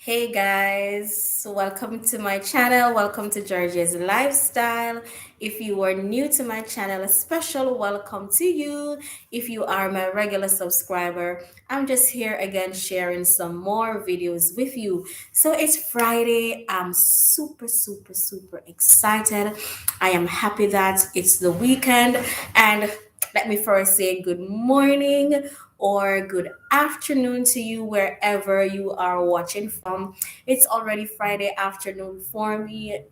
Hey guys, welcome to my channel. Welcome to Georgia's Lifestyle. If you are new to my channel, a special welcome to you. If you are my regular subscriber, I'm just here again sharing some more videos with you. So it's Friday. I'm super excited. I am happy that it's the weekend. And let me first say good morning or good afternoon to you wherever you are watching from. It's already Friday afternoon for me.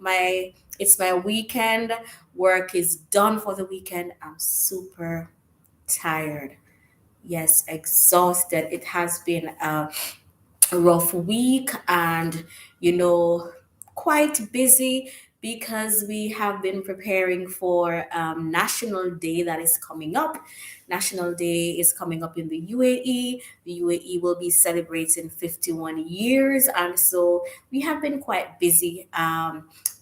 It's my weekend. Work is done for the weekend. I'm super tired. Yes, exhausted. It has been a rough week and you know quite busy because we have been preparing for National Day that is coming up. National Day is coming up in the UAE. The UAE will be celebrating 51 years, and so we have been quite busy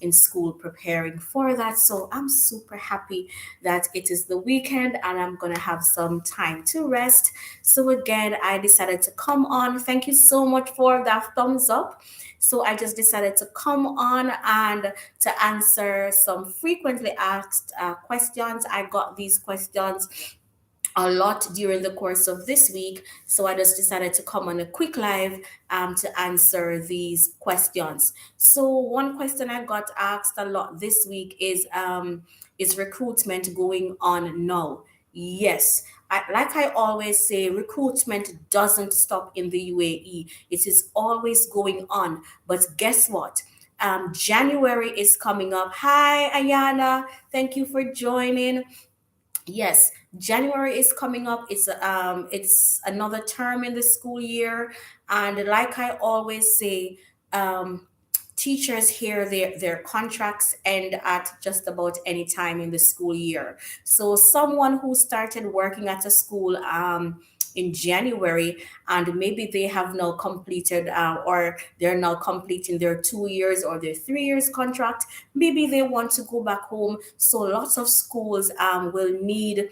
in school preparing for that. So I'm super happy that it is the weekend and I'm gonna have some time to rest. So again, I decided to come on. Thank you so much for that thumbs up. So I just decided to come on and to answer some frequently asked questions. I got these questions a lot during the course of this week. So I just decided to come on a quick live to answer these questions. So one question I got asked a lot this week is recruitment going on now? Yes. Like I always say, recruitment doesn't stop in the UAE. It is always going on. But guess what? January is coming up. Hi, Ayana. Thank you for joining. Yes, January is coming up. It's another term in the school year, and like I always say, um teachers here their contracts end at just about any time in the school year. So someone who started working at a school in January, and maybe they have now completed or they're now completing their 2 years or their 3 years contract, maybe they want to go back home. So lots of schools will need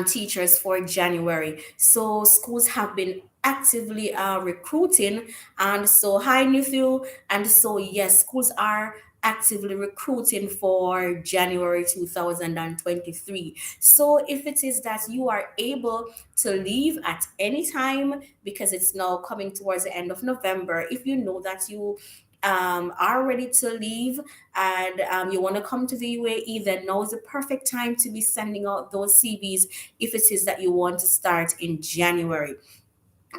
teachers for January. So schools have been actively recruiting. And so, hi, Nithu. And so, yes, schools are actively recruiting for January 2023. So, if it is that you are able to leave at any time, because it's now coming towards the end of November, if you know that you are ready to leave and you want to come to the UAE, then now is the perfect time to be sending out those CVs if it is that you want to start in January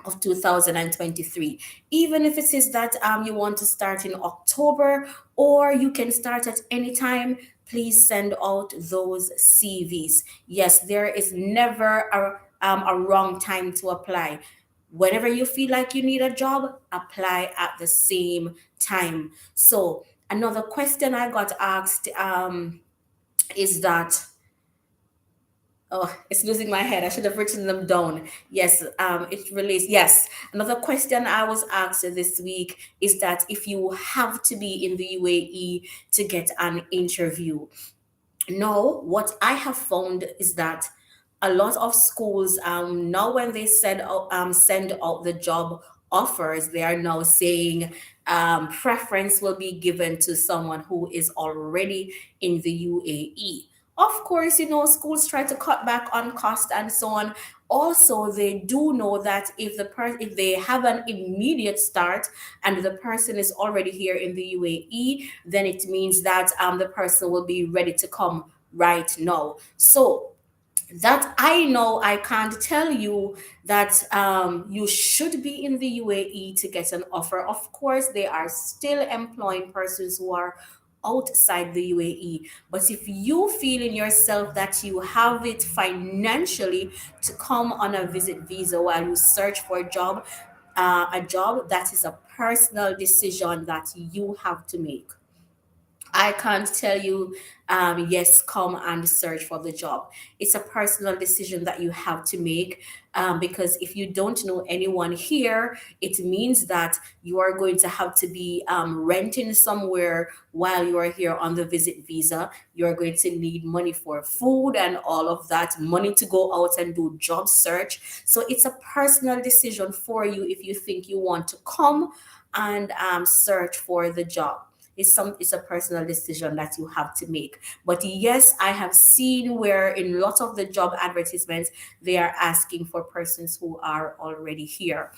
of 2023. Even if it is that you want to start in October, or you can start at any time, please send out those CVs. Yes, there is never a wrong time to apply. Whenever you feel like you need a job, apply at the same time. So another question I got asked is that, oh, it's losing my head. I should have written them down. Yes, it relates. Yes, another question I was asked this week is that if you have to be in the UAE to get an interview. No, what I have found is that a lot of schools now when they send out the job offers, they are now saying preference will be given to someone who is already in the UAE. Of course, schools try to cut back on cost and so on. Also, they do know that if they have an immediate start and the person is already here in the UAE, then it means that the person will be ready to come right now. So that I know, I can't tell you that you should be in the UAE to get an offer. Of course, they are still employing persons who are outside the UAE. But if you feel in yourself that you have it financially to come on a visit visa while you search for a job, that is a personal decision that you have to make. I can't tell you, yes, come and search for the job. It's a personal decision that you have to make, because if you don't know anyone here, it means that you are going to have to be renting somewhere while you are here on the visit visa. You're going to need money for food and all of that, money to go out and do job search. So it's a personal decision for you if you think you want to come and search for the job. It's a personal decision that you have to make. But yes, I have seen where in lots of the job advertisements they are asking for persons who are already here.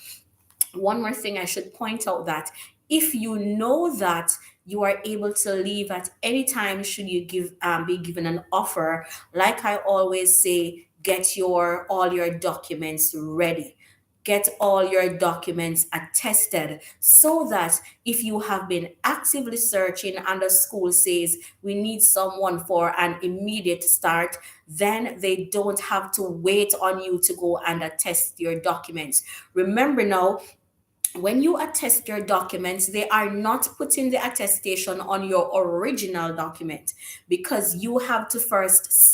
One more thing I should point out, that if you know that you are able to leave at any time should you be given an offer, like I always say, get your all your documents ready. Get all your documents attested, so that if you have been actively searching and the school says we need someone for an immediate start, then they don't have to wait on you to go and attest your documents. Remember now, when you attest your documents, they are not putting the attestation on your original document, because you have to first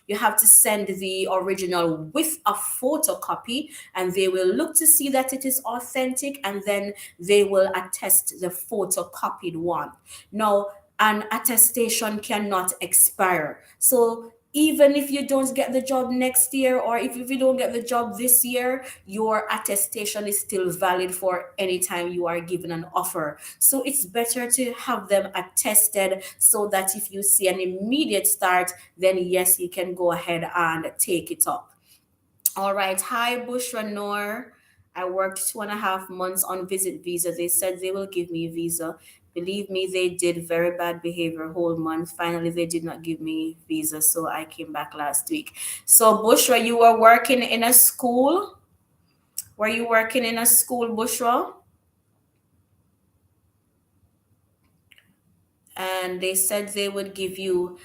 you have to send the original with a photocopy, and they will look to see that it is authentic, and then they will attest the photocopied one. Now, an attestation cannot expire. So even if you don't get the job next year, or if you don't get the job this year, your attestation is still valid for any time you are given an offer. So it's better to have them attested, so that if you see an immediate start, then yes, you can go ahead and take it up. All right. Hi, Bushra Noor. I worked 2.5 months on visit visa. They said they will give me a visa. Believe me, they did very bad behavior whole month. Finally, they did not give me visa, so I came back last week. So, Bushra, you were working in a school? Were you working in a school, Bushra? And they said they would give you,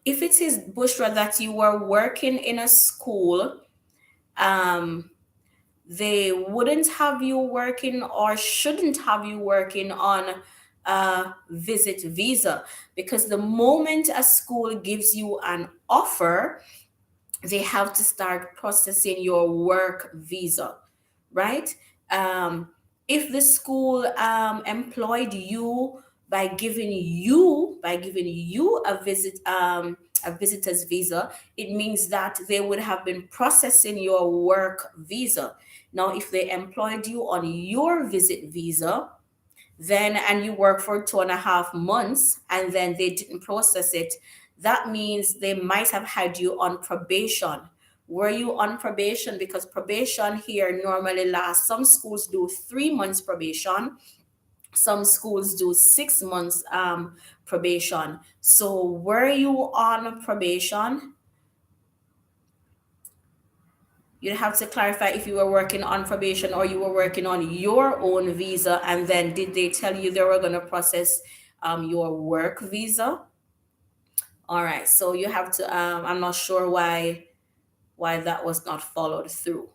if it is, Bushra, that you were working in a school, um, they wouldn't have you working, or shouldn't have you working on a visit visa, because the moment a school gives you an offer, they have to start processing your work visa, right? Um, if the school employed you by giving you a visitor's visa, it means that they would have been processing your work visa. Now, if they employed you on your visit visa, then and you work for 2.5 months and then they didn't process it, that means they might have had you on probation. Were you on probation? Because probation here normally lasts, some schools do 3 months probation, some schools do 6 months probation. So were you on probation? You'd have to clarify if you were working on probation or you were working on your own visa, and then did they tell you they were going to process your work visa? All right, so you have to. I'm not sure why that was not followed through.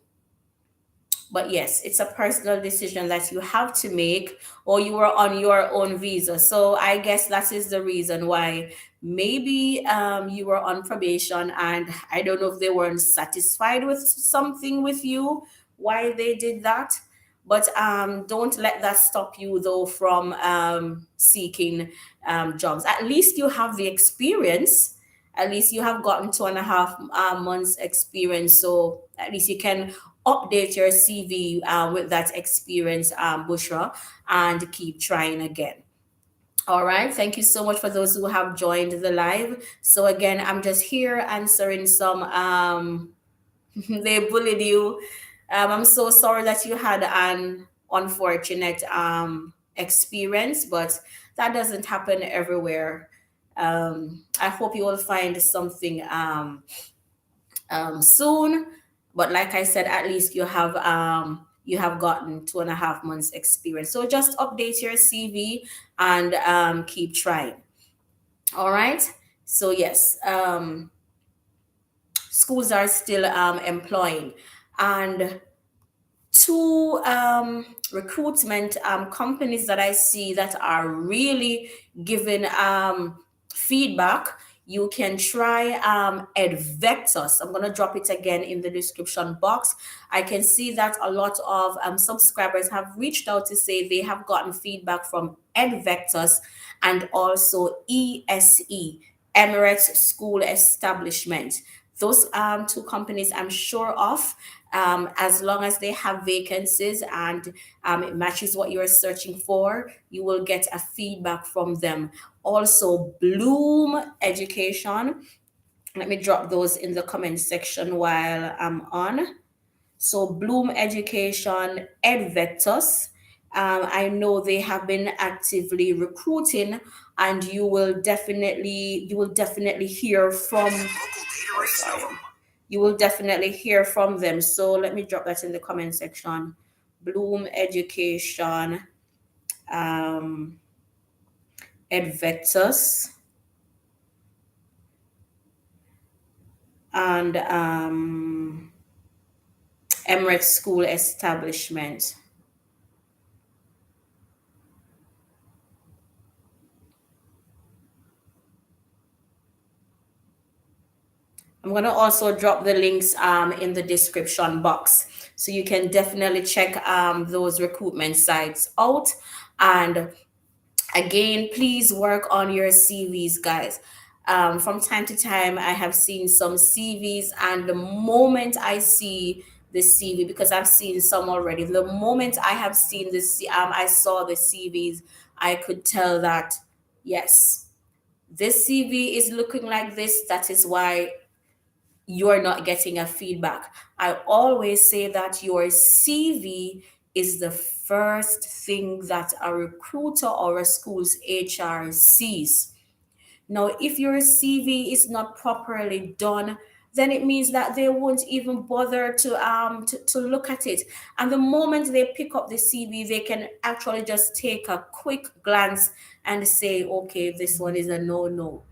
But yes, it's a personal decision that you have to make, or you are on your own visa. So I guess that is the reason why maybe you were on probation, and I don't know if they weren't satisfied with something with you, why they did that. But don't let that stop you though from seeking jobs. At least you have the experience. At least you have gotten 2.5 months experience, so at least you can update your CV with that experience, Bushra, and keep trying again. All right. Thank you so much for those who have joined the live. So again, I'm just here answering some. They bullied you. I'm so sorry that you had an unfortunate experience, but that doesn't happen everywhere. I hope you will find something soon. But like I said, at least you have gotten 2.5 months experience. So just update your CV and keep trying. All right. So yes, schools are still employing, and two recruitment companies that I see that are really giving feedback. You can try Advectus. I'm going to drop it again in the description box. I can see that a lot of subscribers have reached out to say they have gotten feedback from Advectus and also ESE, Emirates School Establishment. Those two companies I'm sure of, as long as they have vacancies and it matches what you're searching for, you will get a feedback from them. Also, Bloom Education. Let me drop those in the comment section while I'm on. So Bloom Education, EdVectus. I know they have been actively recruiting, and you will definitely hear from. Oh, sorry. You will definitely hear from them. So let me drop that in the comment section. Bloom Education, um, EdVectus, and Emirates School Establishment. I'm going to also drop the links in the description box. So you can definitely check those recruitment sites out. And again, please work on your CVs, guys. From time to time, I have seen some CVs, and the moment I see the CV, because I've seen some already, the moment I have seen this, I saw the CVs, I could tell that yes, this CV is looking like this. That is why you're not getting a feedback. I always say that your CV is the first thing that a recruiter or a school's HR sees. Now, if your CV is not properly done, then it means that they won't even bother to look at it. And the moment they pick up the CV, they can actually just take a quick glance and say, okay, this one is a no.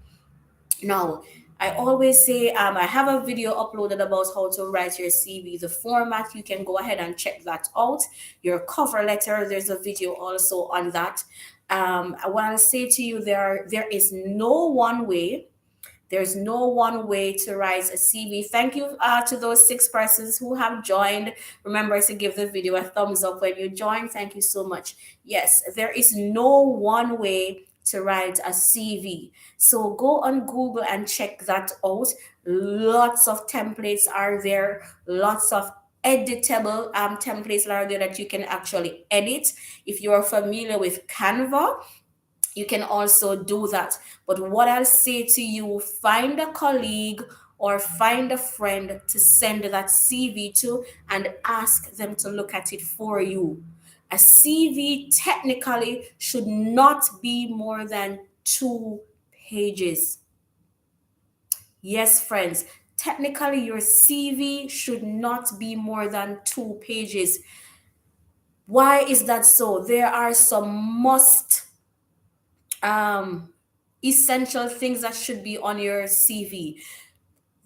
Now, I always say I have a video uploaded about how to write your CV, the format. You can go ahead and check that out. Your cover letter, there's a video also on that. I want to say to you, there is no one way. There's no one way to write a CV. Thank you to those 6 persons who have joined. Remember to give the video a thumbs up when you join. Thank you so much. Yes, there is no one way to write a CV. So go on Google and check that out. Lots of templates are there, lots of editable templates are there that you can actually edit. If you are familiar with Canva, you can also do that. But what I'll say to you, find a colleague or find a friend to send that CV to and ask them to look at it for you. A CV technically should not be more than 2 pages. Yes, friends, technically your CV should not be more than 2 pages. Why is that so? There are some um, essential things that should be on your CV.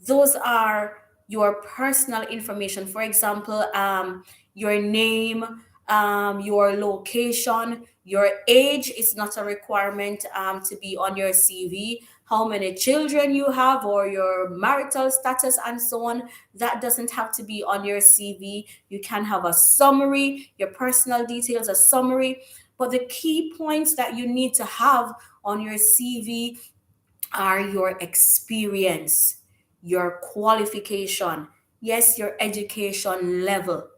Those are your personal information. For example, your name, your location, your age is not a requirement to be on your CV. How many children you have, or your marital status, and so on. That doesn't have to be on your CV. You can have a summary, your personal details, a summary. But the key points that you need to have on your CV are your experience, your qualification, yes, your education level.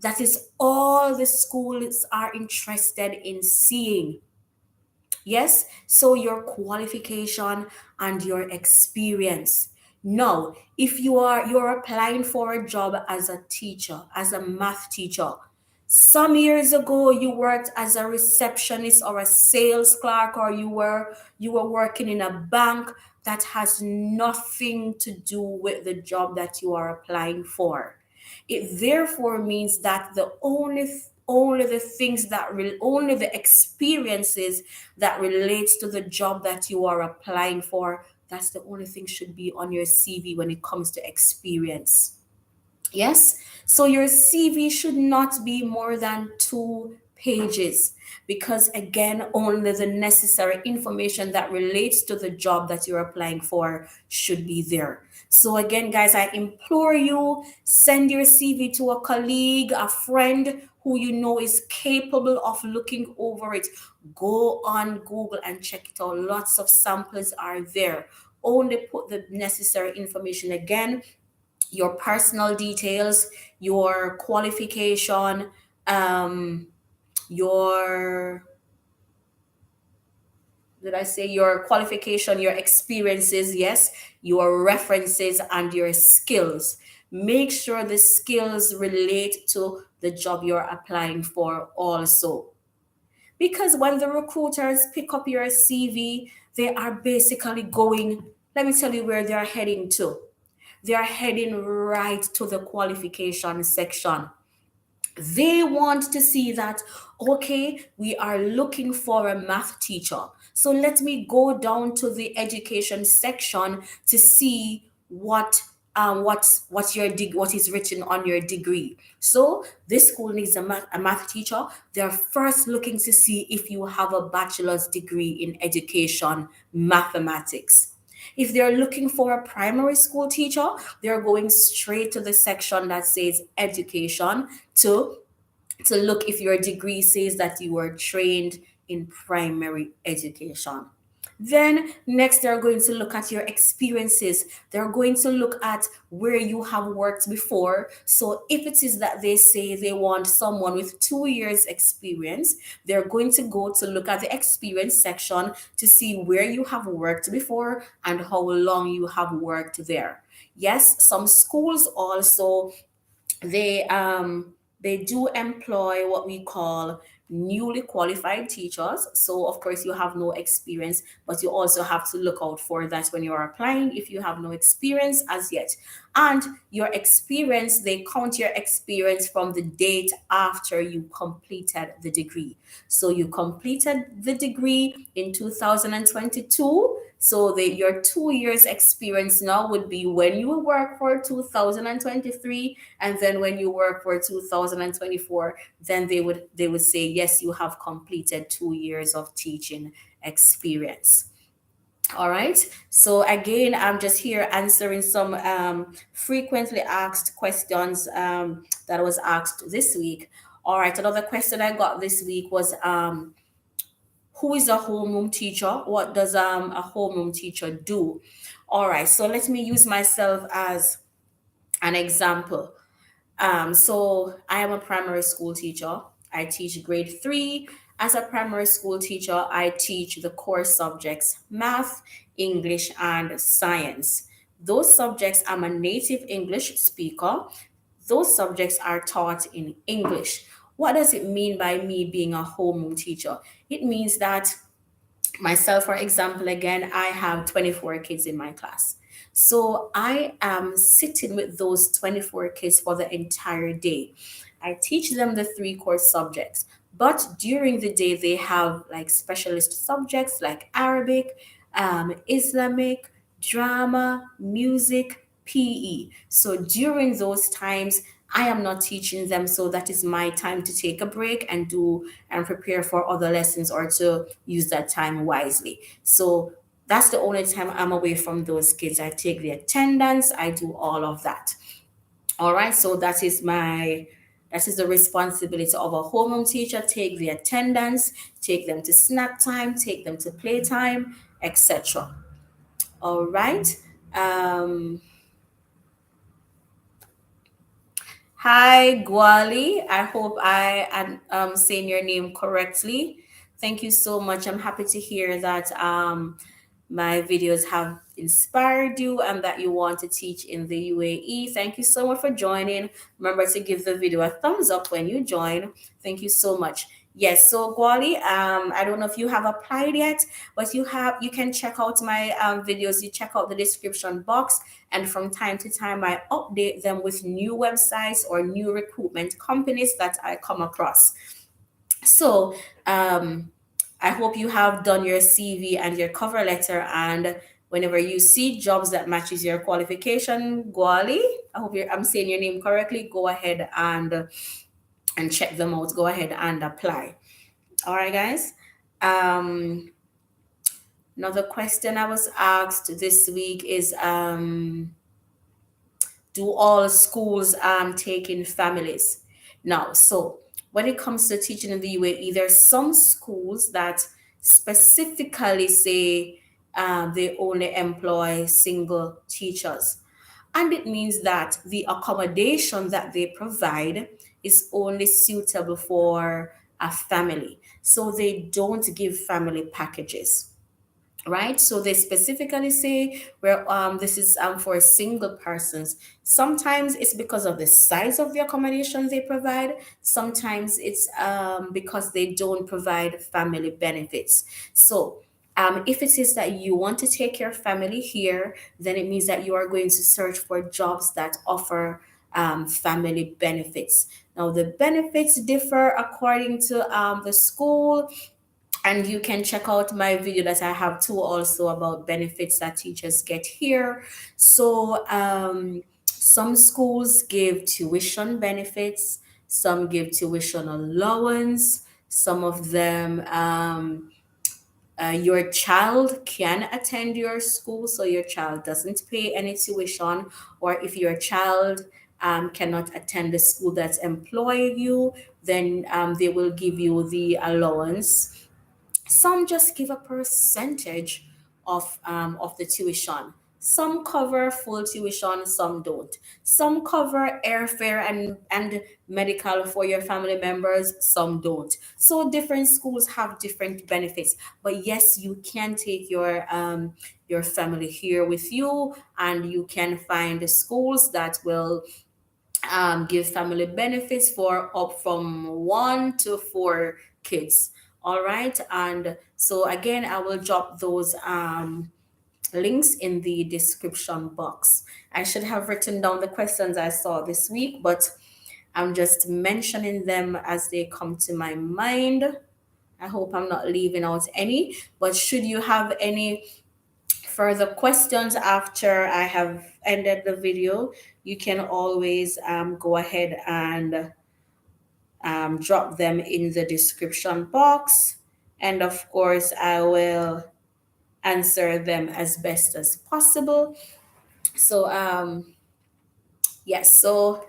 That is all the schools are interested in seeing. Yes, so your qualification and your experience. Now, if you're applying for a job as a teacher, as a math teacher, some years ago you worked as a receptionist or a sales clerk, or you were working in a bank, that has nothing to do with the job that you are applying for. It therefore means that only the things that only the experiences that relates to the job that you are applying for, that's the only thing should be on your CV when it comes to experience. Yes. So your CV should not be more than 2 pages, because again, only the necessary information that relates to the job that you're applying for should be there. So again, guys, I implore you, send your CV to a colleague, a friend who you know is capable of looking over it. Go on Google and check it out. Lots of samples are there. Only put the necessary information, again, your personal details, your qualification, um, your, did I say your qualification, your experiences, yes, your references, and your skills. Make sure the skills relate to the job you're applying for also. Because when the recruiters pick up your CV, they are basically going, let me tell you where they are heading to. They are heading right to the qualification section. They want to see that, okay, we are looking for a math teacher. So let me go down to the education section to see what is written on your degree. So this school needs a math teacher. They're first looking to see if you have a bachelor's degree in education mathematics. If they're looking for a primary school teacher, they're going straight to the section that says education to look if your degree says that you were trained in primary education. Then next, they're going to look at your experiences. They're going to look at where you have worked before. So if it is that they say they want someone with 2 years experience, they're going to go to look at the experience section to see where you have worked before and how long you have worked there. Yes, some schools also, they they do employ what we call newly qualified teachers. So of course you have no experience, but you also have to look out for that when you're applying if you have no experience as yet. And your experience, they count your experience from the date after you completed the degree. So you completed the degree in 2022. So your 2 years experience now would be when you work for 2023, and then when you work for 2024, then they would say yes, you have completed 2 years of teaching experience. All right. So again, I'm just here answering some frequently asked questions that was asked this week. All right. Another question I got this week was who is a homeroom teacher? What does a homeroom teacher do? All right. So let me use myself as an example. So I am a primary school teacher. I teach grade 3. As a primary school teacher, I teach the core subjects math, English, and science. Those subjects, I'm a native English speaker. Those subjects are taught in English. What does it mean by me being a homeroom teacher? It means that myself, for example, again, I have 24 kids in my class. So I am sitting with those 24 kids for the entire day. I teach them the 3 core subjects, but during the day, they have like specialist subjects like Arabic, Islamic, drama, music, PE. So during those times, I am not teaching them, so that is my time to take a break and do and prepare for other lessons or to use that time wisely. So that's the only time I'm away from those kids. I take the attendance, I do all of that. All right, so that is the responsibility of a homeroom teacher. Take the attendance, take them to snack time, take them to playtime, etc. All right. Um, Hi, Gwali. I hope I am saying your name correctly. Thank you so much. I'm happy to hear that my videos have inspired you and that you want to teach in the UAE. Thank you so much for joining. Remember to give the video a thumbs up when you join. Thank you so much. Yes, so Gwali, I don't know if you have applied yet, but you can check out my videos. You check out the description box, and from time to time I update them with new websites or new recruitment companies that I come across. So I hope you have done your CV and your cover letter, and Whenever you see jobs that matches your qualification, Gwali, I'm saying your name correctly, go ahead and check them out. Go ahead and apply. All right, guys. Um, Another question I was asked this week is, do all schools take in families? Now, so when it comes to teaching in the UAE, there's some schools that specifically say they only employ single teachers. And it means that the accommodation that they provide is only suitable for a family. So they don't give family packages, right? So they specifically say where this is for single persons. Sometimes it's because of the size of the accommodation they provide. Sometimes it's because they don't provide family benefits. So if it is that you want to take your family here, then it means that you are going to search for jobs that offer family benefits. Now, the benefits differ according to the school, and you can check out my video that I have too also about benefits that teachers get here. So some schools give tuition benefits, some give tuition allowance, some of them your child can attend your school, so your child doesn't pay any tuition. Or if your child cannot attend the school that's employing you, then they will give you the allowance. Some just give a percentage of the tuition. Some cover full tuition, some don't. Some cover airfare and medical for your family members, some don't. So different schools have different benefits. But yes, you can take your family here with you, and you can find schools that will give family benefits for up from 1 to 4 kids. All right. And so again, I will drop those links in the description box. I should have written down the questions I saw this week, but I'm just mentioning them as they come to my mind. I hope I'm not leaving out any, but should you have any further questions after I have ended the video, you can always go ahead and drop them in the description box. And of course, I will answer them as best as possible. So, yes, so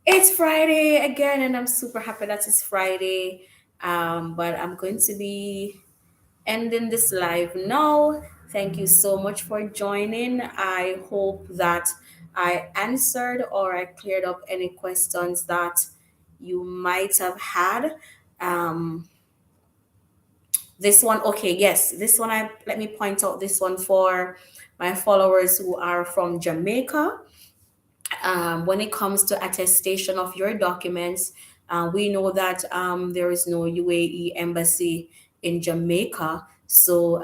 it's Friday again, and I'm super happy that it's Friday. But I'm going to be ending this live now. Thank you so much for joining. I hope that I answered or I cleared up any questions that you might have had. Um, this one, okay, yes, this one, I let me point out this one for my followers who are from Jamaica. When it comes to attestation of your documents, we know that there is no UAE embassy in Jamaica. So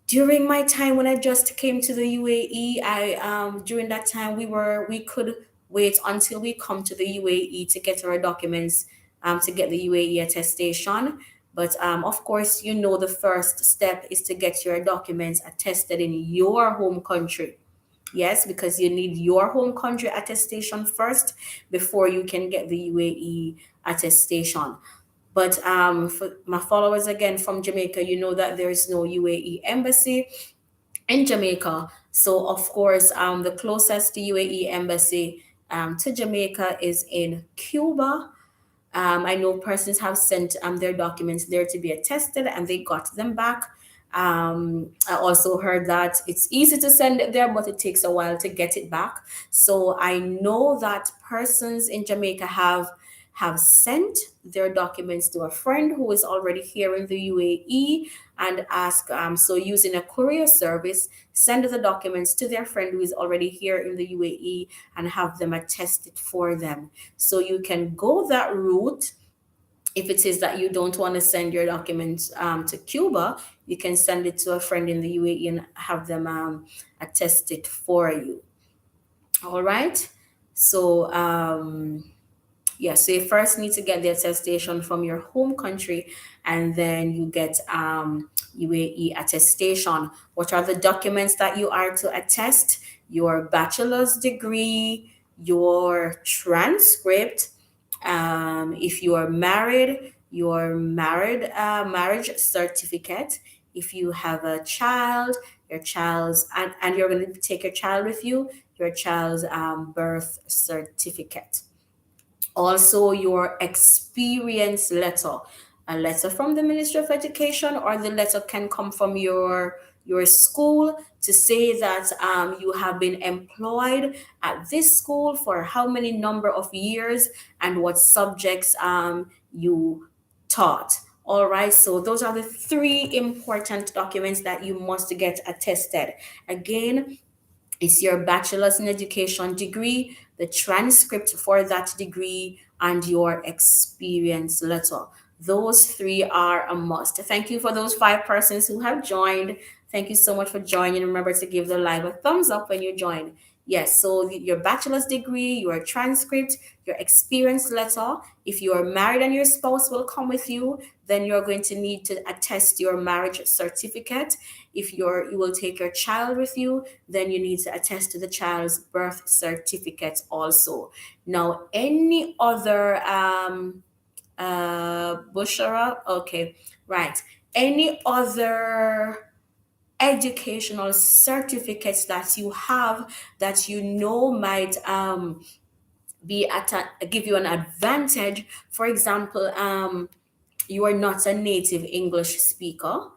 during my time when I just came to the UAE, I during that time we could wait until we come to the UAE to get our documents to get the UAE attestation. But of course, you know the first step is to get your documents attested in your home country. Yes, because you need your home country attestation first before you can get the UAE attestation. But for my followers again from Jamaica, you know that there is no UAE embassy in Jamaica. So of course, the closest UAE embassy to Jamaica is in Cuba. I know persons have sent their documents there to be attested and they got them back. I also heard that it's easy to send it there, but it takes a while to get it back. So I know that persons in Jamaica have sent their documents to a friend who is already here in the UAE and ask, so using a courier service, send the documents to their friend who is already here in the UAE and have them attested for them. So you can go that route. If it is that you don't want to send your documents to Cuba, you can send it to a friend in the UAE and have them attest it for you. All right. So, yeah, so you first need to get the attestation from your home country, and then you get UAE attestation. What are the documents that you are to attest? Your bachelor's degree, your transcript, if you are married, your marriage certificate. If you have a child, your child's, and you're going to take your child with you, your child's birth certificate. Also, your experience letter, a letter from the Ministry of Education, or the letter can come from your school to say that you have been employed at this school for how many number of years and what subjects you taught. All right, so those are the three important documents that you must get attested. Again, it's your bachelor's in education degree, the transcript for that degree, and your experience letter. Those three are a must. Thank you for those 5 persons who have joined. Thank you so much for joining. Remember to give the live a thumbs up when you join. Yes, so your bachelor's degree, your transcript, your experience letter. If you are married and your spouse will come with you, then you're going to need to attest your marriage certificate. If you will take your child with you, then you need to attest to the child's birth certificate also. Now, any other Bushara, okay, right. Any other educational certificates that you have that you know might be at give you an advantage. For example, you are not a native English speaker,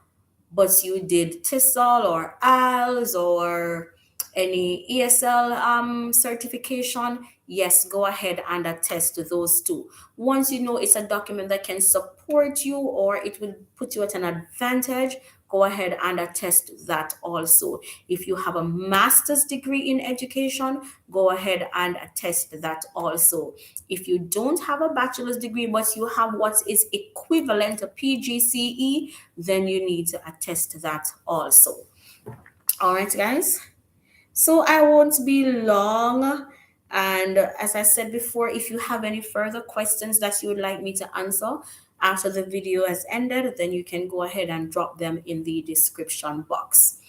but you did TESOL or IELTS or any ESL certification, yes, go ahead and attest to those two. Once you know it's a document that can support you or it will put you at an advantage, go ahead and attest that also. If you have a master's degree in education, go ahead and attest that also. If you don't have a bachelor's degree, but you have what is equivalent to PGCE, then you need to attest to that also. All right, guys. So I won't be long. And as I said before, if you have any further questions that you would like me to answer after the video has ended, then you can go ahead and drop them in the description box.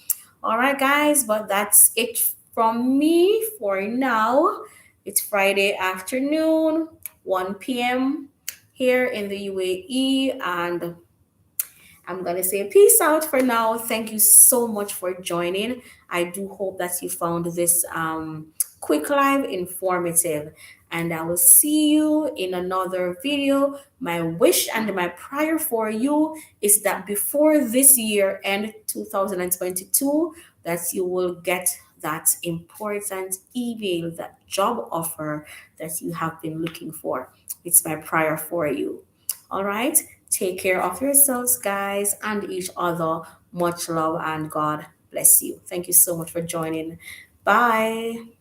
All right, guys, but that's it from me for now. It's Friday afternoon, 1 p.m. here in the UAE, and I'm going to say peace out for now. Thank you so much for joining. I do hope that you found this quick live informative. And I will see you in another video. My wish and my prayer for you is that before this year end 2022, that you will get that important email, that job offer that you have been looking for. It's my prayer for you. All right. Take care of yourselves, guys, and each other. Much love and God bless you. Thank you so much for joining. Bye.